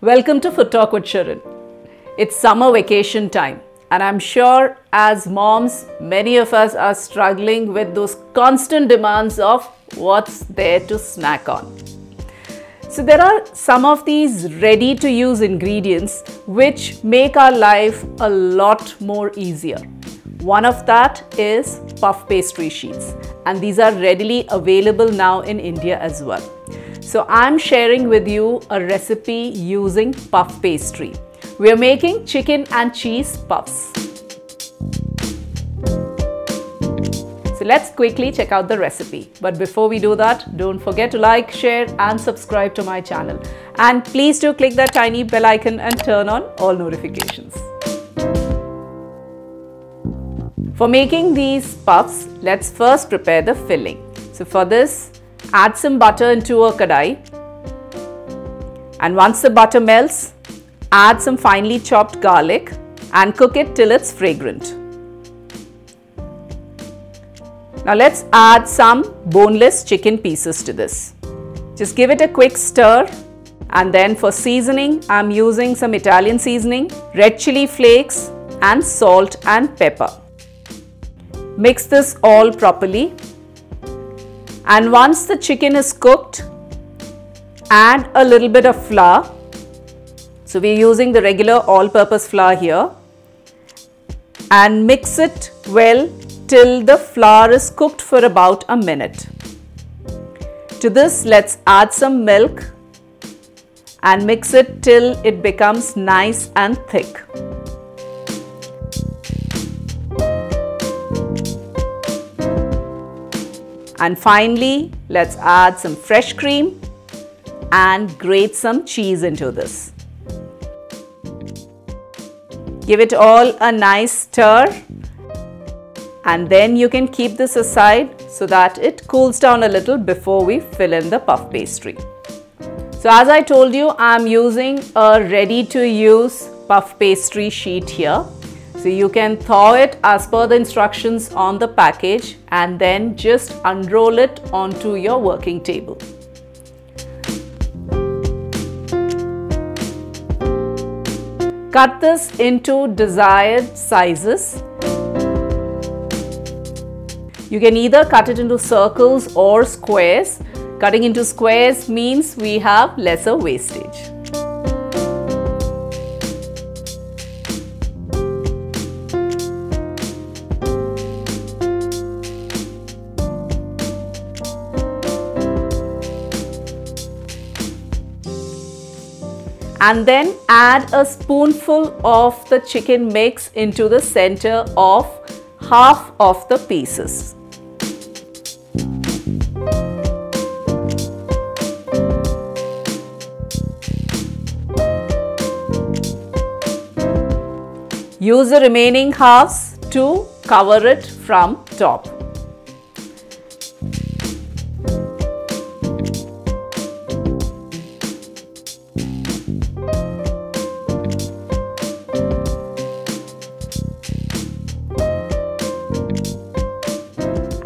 Welcome to Food Talk with Sherin. It's summer vacation time, and I'm sure as moms, many of us are struggling with those constant demands of what's there to snack on. So there are some of these ready to use ingredients which make our life a lot more easier. One of that is puff pastry sheets, and these are readily available now in India as well. So I'm sharing with you a recipe using puff pastry. We are making chicken and cheese puffs. So let's quickly check out the recipe. But before we do that, don't forget to like, share and subscribe to my channel. And please do click that tiny bell icon and turn on all notifications. For making these puffs, let's first prepare the filling. So for this, add some butter into a kadai, and once the butter melts, add some finely chopped garlic and cook it till it's fragrant. Now let's add some boneless chicken pieces to this. Just give it a quick stir, and then for seasoning, I'm using some Italian seasoning, red chilli flakes and salt and pepper. Mix this all properly. And once the chicken is cooked, add a little bit of flour. So we're using the regular all-purpose flour here. And mix it well till the flour is cooked for about a minute. To this, let's add some milk and mix it till it becomes nice and thick. And finally, let's add some fresh cream and grate some cheese into this. Give it all a nice stir, and then you can keep this aside so that it cools down a little before we fill in the puff pastry. So as I told you, I'm using a ready-to-use puff pastry sheet here. So you can thaw it as per the instructions on the package and then just unroll it onto your working table. Cut this into desired sizes. You can either cut it into circles or squares. Cutting into squares means we have lesser wastage. And then add a spoonful of the chicken mix into the center of half of the pieces. Use the remaining halves to cover it from top.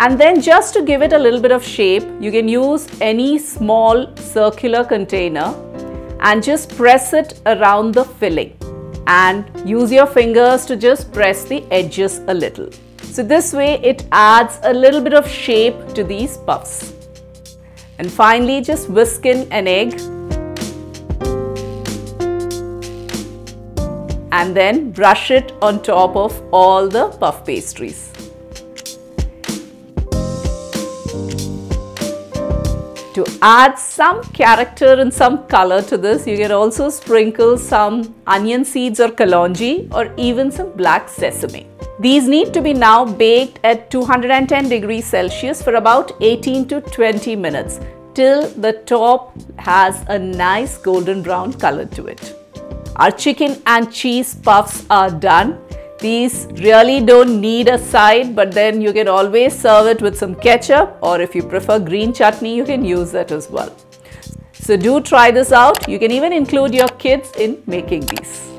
And then just to give it a little bit of shape, you can use any small circular container and just press it around the filling. And use your fingers to just press the edges a little. So this way it adds a little bit of shape to these puffs. And finally, just whisk in an egg. And then brush it on top of all the puff pastries. To add some character and some color to this, you can also sprinkle some onion seeds or kalonji or even some black sesame. These need to be now baked at 210 degrees Celsius for about 18 to 20 minutes till the top has a nice golden brown color to it. Our chicken and cheese puffs are done. These really don't need a side, but then you can always serve it with some ketchup, or if you prefer green chutney, you can use that as well. So do try this out. You can even include your kids in making these.